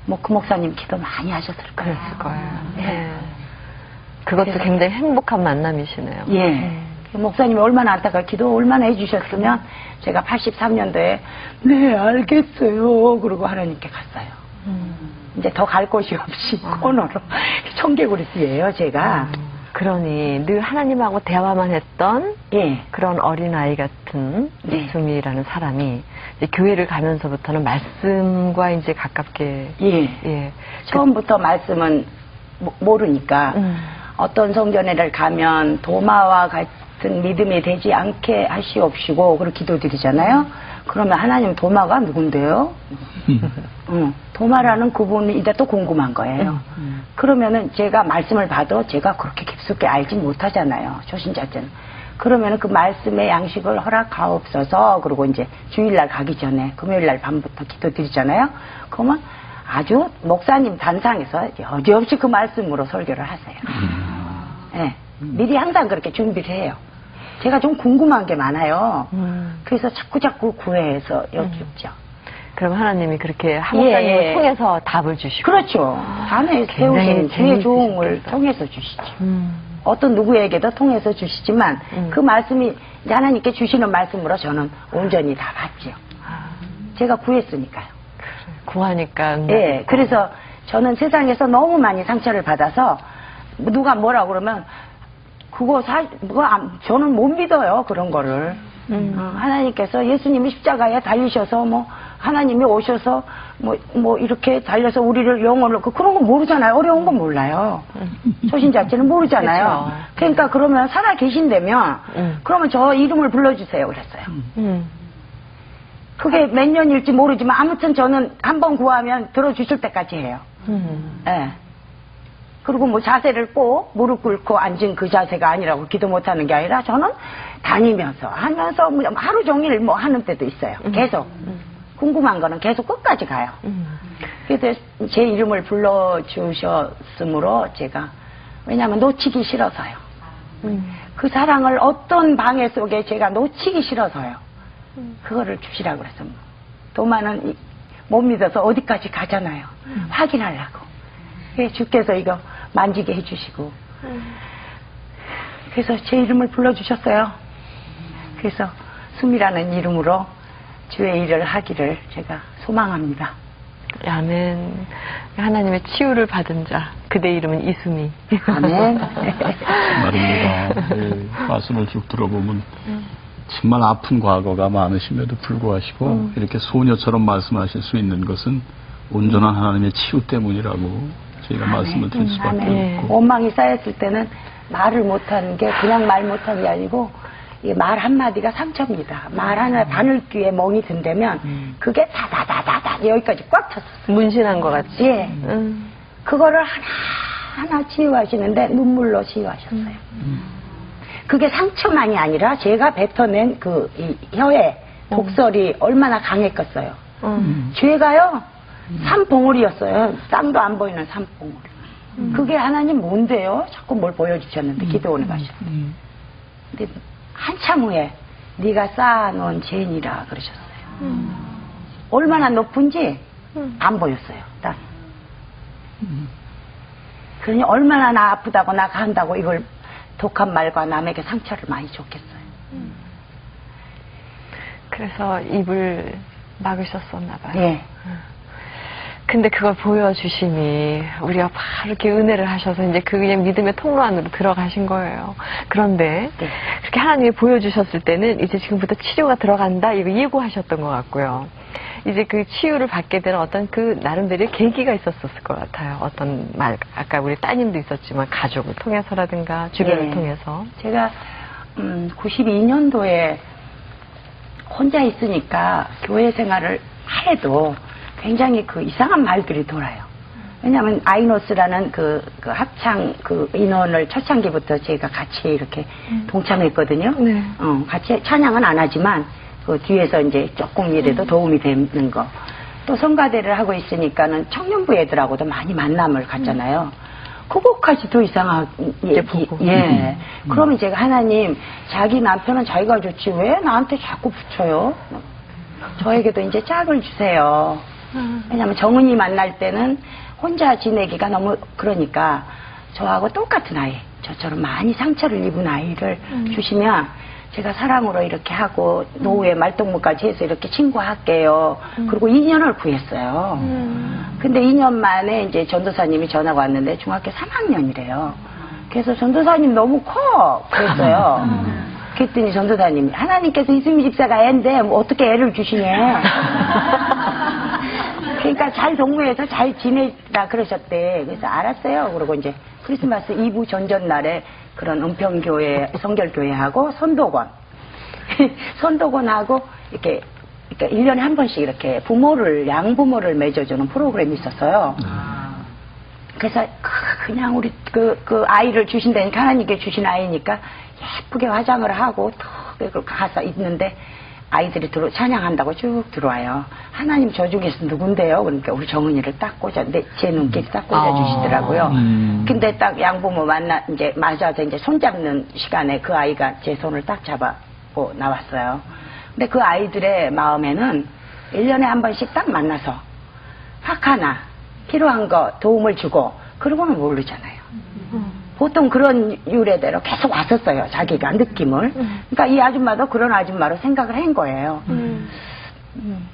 뭐 그 목사님 기도 많이 하셨을 거예요. 그랬을 거예요. 네. 네. 그것도 굉장히 행복한 만남이시네요. 예. 목사님이 얼마나 안타까워 기도 얼마나 해주셨으면 제가 83년도에 네 알겠어요 그러고 하나님께 갔어요. 이제 더 갈 곳이 없이 코너로 청개구리스예요 제가. 그러니 늘 하나님하고 대화만 했던 예. 그런 어린아이 같은 네. 이수미라는 사람이 이제 교회를 가면서부터는 말씀과 이제 가깝게 예. 예. 처음부터 말씀은 모르니까 어떤 성전회를 가면 도마와 같은 믿음이 되지 않게 하시옵시고 그렇게 기도드리잖아요. 그러면 하나님 도마가 누군데요? 도마라는 그분이 이제 또 궁금한 거예요. 그러면은 제가 말씀을 봐도 제가 그렇게 깊숙이 알지 못하잖아요. 초신자들은. 그러면은 그 말씀의 양식을 허락하옵소서. 그리고 이제 주일날 가기 전에 금요일날 밤부터 기도드리잖아요. 그러면 아주 목사님 단상에서 여지없이 그 말씀으로 설교를 하세요. 네. 미리 항상 그렇게 준비를 해요. 제가 좀 궁금한 게 많아요. 그래서 자꾸 구해서 여쭙죠. 그럼 하나님이 그렇게 하목사님을 예. 통해서 답을 주시고. 그렇죠. 밤에 세우신 주의 종을 통해서 주시죠. 어떤 누구에게도 통해서 주시지만 그 말씀이 이제 하나님께 주시는 말씀으로 저는 온전히 다 받죠. 제가 구했으니까요. 구하니까. 예, 그래서 저는 세상에서 너무 많이 상처를 받아서 누가 뭐라 그러면 저는 못 믿어요, 그런 거를. 하나님께서 예수님이 십자가에 달리셔서 하나님이 오셔서 이렇게 달려서 우리를 영혼을 그런 거 모르잖아요. 어려운 거 몰라요. 초신자체는 모르잖아요. 그쵸. 그러니까 그러면 살아 계신다면 그러면 저 이름을 불러주세요 그랬어요. 그게 몇 년일지 모르지만 아무튼 저는 한번 구하면 들어주실 때까지 해요. 예. 그리고 자세를 꼭 무릎 꿇고 앉은 그 자세가 아니라고 기도 못하는 게 아니라 저는 다니면서 하면서 하루 종일 하는 때도 있어요. 계속. 궁금한 거는 계속 끝까지 가요. 그래서 제 이름을 불러주셨으므로 제가, 왜냐하면 놓치기 싫어서요. 그 사랑을 어떤 방해 속에 제가 놓치기 싫어서요. 그거를 주시라고 그래서. 도마는 못 믿어서 어디까지 가잖아요. 확인하려고. 그래서 주께서 이거 만지게 해주시고. 그래서 제 이름을 불러주셨어요. 그래서 숨이라는 이름으로 주의 일을 하기를 제가 소망합니다. 아멘. 하나님의 치유를 받은 자, 그대 이름은 이수미. 아멘. 말입니다. 말씀을 쭉 들어보면 정말 아픈 과거가 많으심에도 불구하시고 이렇게 소녀처럼 말씀하실 수 있는 것은 온전한 하나님의 치유 때문이라고 저희가 말씀을 드릴 수밖에 없고. 원망이 쌓였을 때는 말을 못하는 게 그냥 말 못하는 게 아니고 말 한마디가 상처입니다. 말 하나 바늘귀에 멍이 든다면 그게 다다다다다 여기까지 꽉 찼었어요. 문신한 것 같이. 예. 그거를 하나하나 치유하시는데 눈물로 치유하셨어요. 그게 상처만이 아니라 제가 뱉어낸 이 혀의 독설이 얼마나 강했겠어요. 죄가요, 산봉우리였어요. 땅도 안 보이는 산봉우리. 그게 하나님 뭔데요? 자꾸 뭘 보여주셨는데 기도원에 가셨어요. 근데 한참 후에 네가 쌓아놓은 죄니라 그러셨어요. 얼마나 높은지 안 보였어요. 딱. 그러니 얼마나 나 아프다고 나 간다고 이걸 독한 말과 남에게 상처를 많이 줬겠어요. 그래서 입을 막으셨었나 봐요. 예. 근데 그걸 보여주시니 우리가 바로 이렇게 은혜를 하셔서 이제 그게 믿음의 통로 안으로 들어가신 거예요. 그런데 네. 그렇게 하나님이 보여주셨을 때는 이제 지금부터 치료가 들어간다 이거 예고하셨던 것 같고요. 이제 그 치유를 받게 되는 어떤 그 나름대로의 계기가 있었을 것 같아요. 어떤 아까 우리 따님도 있었지만 가족을 통해서라든가 주변을 네. 통해서. 제가 92년도에 혼자 있으니까 교회 생활을 해도 굉장히 그 이상한 말들이 돌아요. 왜냐하면 아이노스라는 그 합창 인원을 초창기부터 제가 같이 이렇게 동참했거든요. 네. 같이 찬양은 안 하지만 그 뒤에서 이제 조금이라도 도움이 되는 거. 또 성가대를 하고 있으니까는 청년부 애들하고도 많이 만남을 갖잖아요. 그거까지도 이상하게 보고. 예. 그러면 제가 하나님, 자기 남편은 자기가 좋지 왜 나한테 자꾸 붙여요? 저에게도 이제 짝을 주세요. 왜냐면 정은이 만날 때는 혼자 지내기가 너무 그러니까 저하고 똑같은 아이, 저처럼 많이 상처를 입은 아이를 주시면 제가 사랑으로 이렇게 하고 노후에 말동무까지 해서 이렇게 친구할게요. 그리고 2년을 구했어요. 근데 2년 만에 이제 전도사님이 전화가 왔는데 중학교 3학년이래요. 그래서 전도사님 너무 커 그랬어요. 그랬더니 전도사님이 하나님께서 이수미 집사가 애인데 뭐 어떻게 애를 주시냐. 그러니까 잘 동무해서 잘 지내라 그러셨대. 그래서 알았어요. 그러고 이제 크리스마스 이브 전전날에 그런 은평교회, 성결교회하고 선도곤하고 이렇게 1년에 한 번씩 이렇게 양부모를 맺어주는 프로그램이 있었어요. 그래서 그냥 우리 그 아이를 주신다니까 하나님께 주신 아이니까 예쁘게 화장을 하고 또 가서 있는데 아이들이 찬양한다고 쭉 들어와요. 하나님 저 중에서 누군데요? 그러니까 우리 정은이를 딱 꽂았는데 제 눈길이 딱 꽂아주시더라고요. 근데 딱 양부모 맞아서 이제 손잡는 시간에 그 아이가 제 손을 딱 잡고 나왔어요. 근데 그 아이들의 마음에는 1년에 한 번씩 딱 만나서 확 하나 필요한 거 도움을 주고 그러고는 모르잖아요. 보통 그런 유래대로 계속 왔었어요. 자기가 느낌을. 그러니까 이 아줌마도 그런 아줌마로 생각을 한 거예요.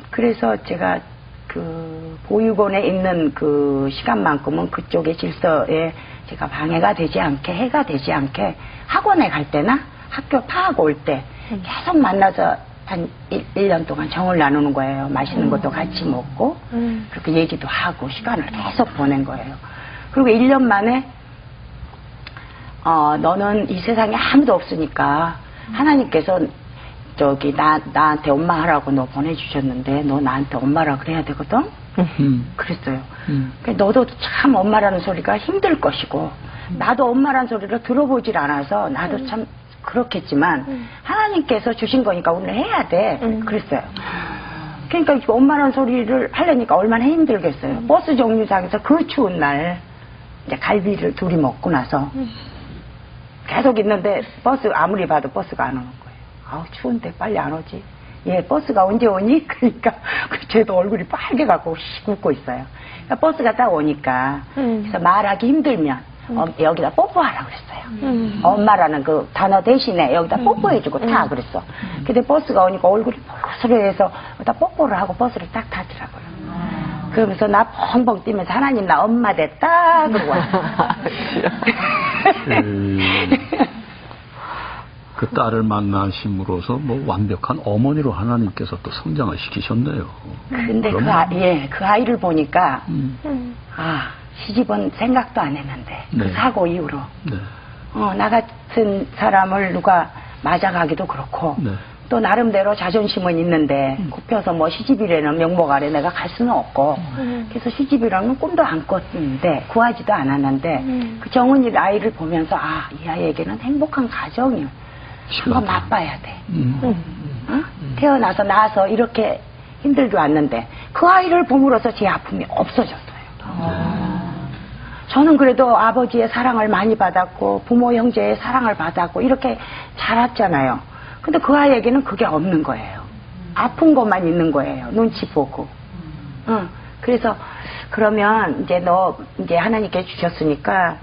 그래서 제가 그 보육원에 있는 그 시간만큼은 그쪽의 질서에 제가 방해가 되지 않게, 해가 되지 않게 학원에 갈 때나 학교 파하고 올 때 계속 만나서 한 1년 동안 정을 나누는 거예요. 맛있는 것도 같이 먹고 그렇게 얘기도 하고 시간을 계속 보낸 거예요. 그리고 1년 만에 너는 이 세상에 아무도 없으니까 하나님께서 나한테 엄마 하라고 너 보내주셨는데 너 나한테 엄마라 그래야 되거든? 그랬어요. 너도 참 엄마라는 소리가 힘들 것이고 나도 엄마라는 소리를 들어보질 않아서 나도 참 그렇겠지만 하나님께서 주신 거니까 오늘 해야 돼. 그랬어요. 그러니까 엄마라는 소리를 하려니까 얼마나 힘들겠어요. 버스 정류장에서 그 추운 날 이제 갈비를 둘이 먹고 나서 계속 있는데 버스 아무리 봐도 버스가 안 오는 거예요. 아우 추운데 빨리 안 오지. 얘 버스가 언제 오니? 그러니까 쟤도 얼굴이 빨개갖고 웃고 있어요. 그러니까 버스가 딱 오니까 그래서 말하기 힘들면 여기다 뽀뽀하라 그랬어요. 엄마라는 그 단어 대신에 여기다 뽀뽀해주고 타 그랬어. 근데 버스가 오니까 얼굴이 펄스해서 여기다 뽀뽀를 하고 버스를 딱 타더라고요. 그러면서 나 펑펑 뛰면서 하나님 나 엄마 됐다 그러고 왔어. 그 딸을 만나심으로써 뭐 완벽한 어머니로 하나님께서 또 성장을 시키셨네요. 근데 그 아이를 보니까 시집은 생각도 안 했는데 그 사고 이후로 나 같은 사람을 누가 맞아가기도 그렇고 또 나름대로 자존심은 있는데 굽혀서 뭐 시집이라는 명목 아래 내가 갈 수는 없고 그래서 시집이라는 꿈도 안 꿨는데 구하지도 않았는데 그 정은이 아이를 보면서 이 아이에게는 행복한 가정이요 한번 맛봐야 돼. 태어나서 나서 이렇게 힘들게 왔는데 그 아이를 봄으로써 제 아픔이 없어졌어요. 저는 그래도 아버지의 사랑을 많이 받았고 부모 형제의 사랑을 받았고 이렇게 자랐잖아요. 근데 그 아이에게는 그게 없는 거예요. 아픈 것만 있는 거예요. 눈치 보고. 그래서 그러면 이제 하나님께 주셨으니까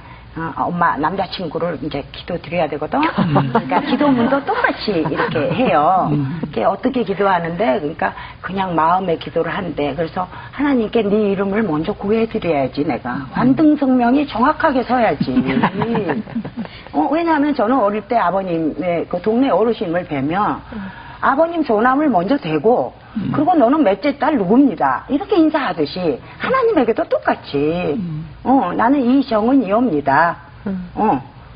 엄마 남자친구를 이제 기도 드려야 되거든. 그러니까 기도문도 똑같이 이렇게 해요. 이렇게 어떻게 기도하는데 그러니까 그냥 마음의 기도를 한대. 그래서 하나님께 네 이름을 먼저 구해드려야지 내가 관등성명이 정확하게 서야지. 왜냐하면 저는 어릴 때 아버님의 그 동네 어르신을 뵈면 아버님 조남을 먼저 대고 그리고 너는 몇째 딸 누굽니다 이렇게 인사하듯이 하나님에게도 똑같이 나는 이정은이옵니다.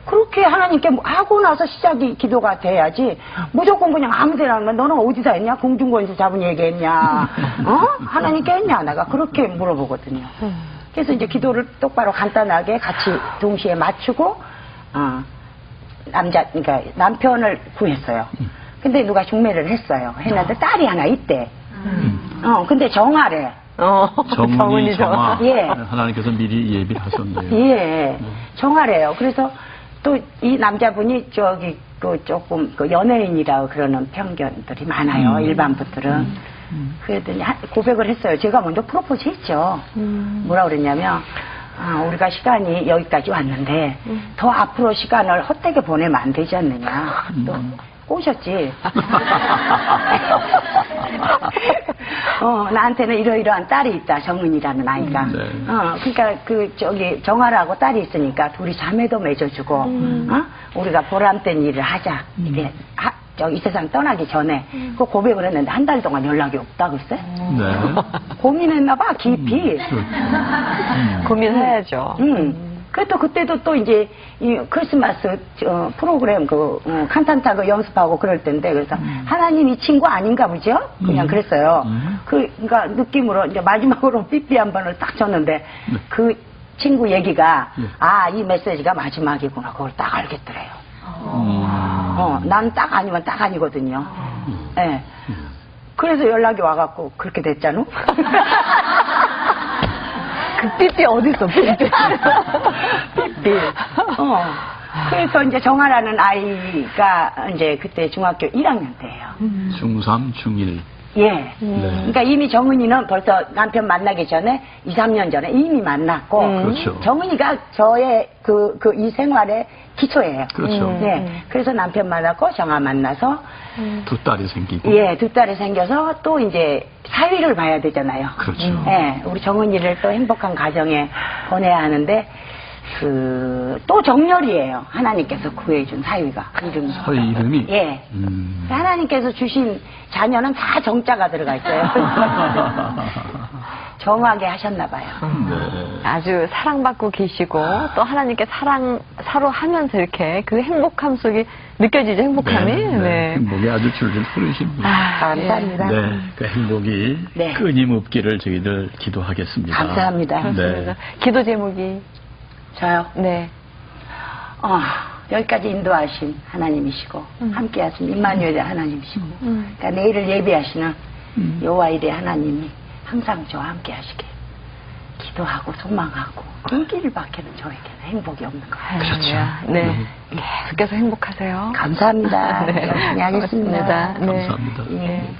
그렇게 하나님께 하고 나서 시작이 기도가 돼야지 무조건 그냥 아무데나 하면 너는 어디다 했냐 공중권세 잡은 얘기했냐 하나님께 했냐 내가 그렇게 물어보거든요. 그래서 이제 기도를 똑바로 간단하게 같이 동시에 맞추고 그러니까 남편을 구했어요. 근데 누가 중매를 했어요. 했는데 딸이 하나 있대. 근데 정화래. 정은이 정화. 예. 하나님께서 미리 예비하셨네요. 예. 정화래요. 그래서 또 이 남자분이 조금 연예인이라고 그러는 편견들이 많아요. 일반 분들은. 그랬더니 고백을 했어요. 제가 먼저 프로포즈 했죠. 뭐라 그랬냐면 우리가 시간이 여기까지 왔는데 더 앞으로 시간을 헛되게 보내면 안 되지 않느냐. 또 꼬셨지. 나한테는 이러이러한 딸이 있다, 정은이라는 아이가. 그러니까 정아라고 딸이 있으니까 둘이 자매도 맺어주고, 우리가 보람된 일을 하자. 이게 이 세상 떠나기 전에 그 고백을 했는데 한 달 동안 연락이 없다 글쎄. 고민했나봐 깊이. 고민해야죠. 그래도 그때도 또 이제 이 크리스마스 프로그램 칸탄타 연습하고 그럴 때인데 그래서 하나님 이 친구 아닌가 보죠? 그냥 그랬어요. 그러니까 느낌으로 이제 마지막으로 삐삐 한 번을 딱 쳤는데 그 친구 얘기가 이 메시지가 마지막이구나 그걸 딱 알겠더래요. 난 딱 아니면 딱 아니거든요. 네. 그래서 연락이 와갖고 그렇게 됐잖아. 그 삐삐 어딨어, 삐삐. 삐삐. 그래서 이제 정아라는 아이가 이제 그때 중학교 1학년 때예요. 중3, 중1. 예. 네. 그러니까 이미 정은이는 벌써 남편 만나기 전에 2, 3년 전에 이미 만났고 그렇죠. 정은이가 저의 이 생활의 기초예요. 그렇죠. 네. 그래서 남편 만났고 정아 만나서 두 딸이 생기고. 예, 두 딸이 생겨서 또 이제 사위를 봐야 되잖아요. 그렇죠. 예, 우리 정은이를 또 행복한 가정에 보내야 하는데 또 정렬이에요. 하나님께서 구해준 사위가 이름이. 사위 이름이? 예. 하나님께서 주신 자녀는 다 정자가 들어가 있어요. 정하게 하셨나 봐요. 네. 아주 사랑받고 계시고 또 하나님께 사로 하면서 이렇게 그 행복함 속에 느껴지죠, 행복함이. 네. 행복이 아주 줄줄 흐르십니다. 감사합니다. 네. 그 행복이 네. 끊임없기를 저희들 기도하겠습니다. 감사합니다. 네. 기도 제목이 저요? 네. 여기까지 인도하신 하나님이시고 함께 하신 임마누엘의 하나님이시고 그러니까 내일을 예비하시는 여호와일의 하나님이 항상 저와 함께 하시게 기도하고 소망하고 이 길을 밖에는 저에게는 행복이 없는 거예요. 그렇죠. 네. 계속해서 행복하세요. 감사합니다. 네. 열심히 하겠습니다. 네. 감사합니다. 네.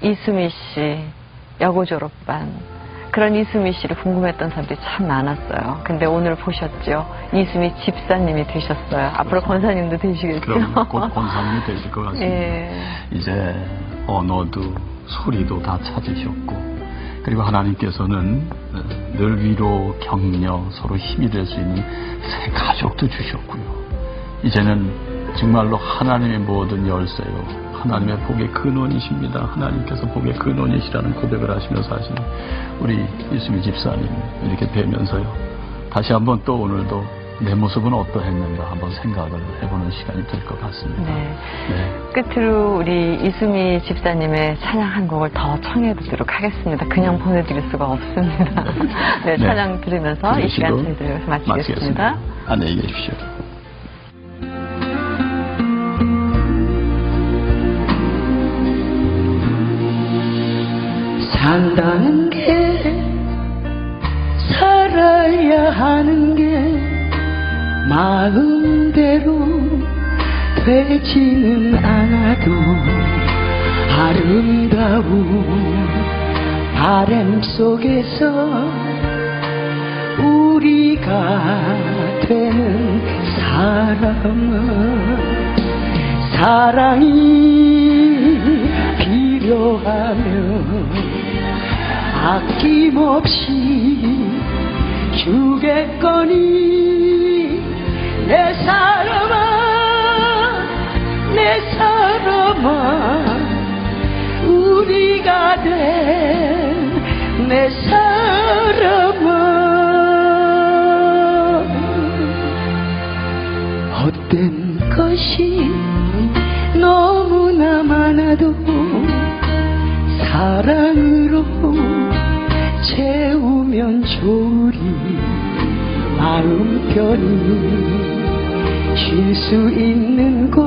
이수미 씨 여고 졸업반. 그런 이수미 씨를 궁금했던 사람들이 참 많았어요. 근데 오늘 보셨죠? 이수미 집사님이 되셨어요. 앞으로 권사님도 되시겠죠? 그럼 곧 권사님이 되실 것 같습니다. 예. 이제 언어도 소리도 다 찾으셨고 그리고 하나님께서는 늘 위로 격려 서로 힘이 될 수 있는 새 가족도 주셨고요. 이제는 정말로 하나님의 모든 열쇠요. 하나님의 복의 근원이십니다. 하나님께서 복의 근원이시라는 고백을 하시면서 하시는 우리 이수미 집사님 이렇게 뵈면서요. 다시 한번 또 오늘도 내 모습은 어떠했는가 한번 생각을 해보는 시간이 될 것 같습니다. 네. 네. 끝으로 우리 이수미 집사님의 찬양 한 곡을 더 청해 듣도록 하겠습니다. 그냥 보내드릴 수가 없습니다. 네, 찬양 들으면서 이 시간 저희들 마치겠습니다. 안녕히 계십시오. 산다는 게 살아야 하는 게 마음대로 되지는 않아도 아름다운 바람 속에서 우리가 되는 사람은 사랑이 필요하면 아낌없이 주겠거니 내 사람아 내 사람아 우리가 된 내 사람아 헛된 것이 너무나 많아도 사랑으로 채우면 좋으리 마음 편히 쉴 수 있는 곳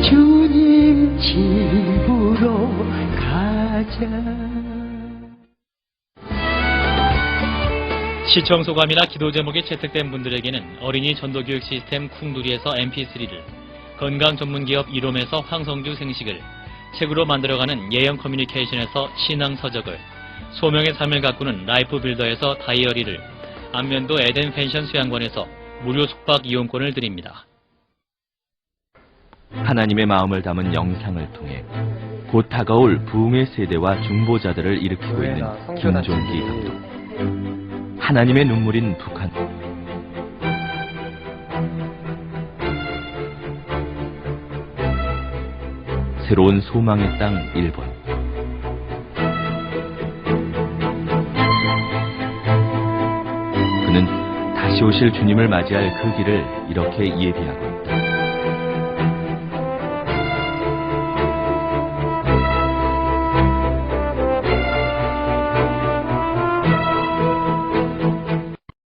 주님 집으로 가자. 시청 소감이나 기도 제목이 채택된 분들에게는 어린이 전도교육 시스템 쿵두리에서 mp3를, 건강 전문기업 이롬에서 황성주 생식을, 책으로 만들어가는 예영 커뮤니케이션에서 신앙 서적을, 소명의 삶을 가꾸는 라이프 빌더에서 다이어리를, 안면도 에덴 펜션 수양관에서 무료 숙박 이용권을 드립니다. 하나님의 마음을 담은 영상을 통해 곧 다가올 부흥의 세대와 중보자들을 일으키고 있는 김종기 감독. 하나님의 눈물인 북한. 새로운 소망의 땅 일본. 그는 다시 오실 주님을 맞이할 그 길을 이렇게 예비하고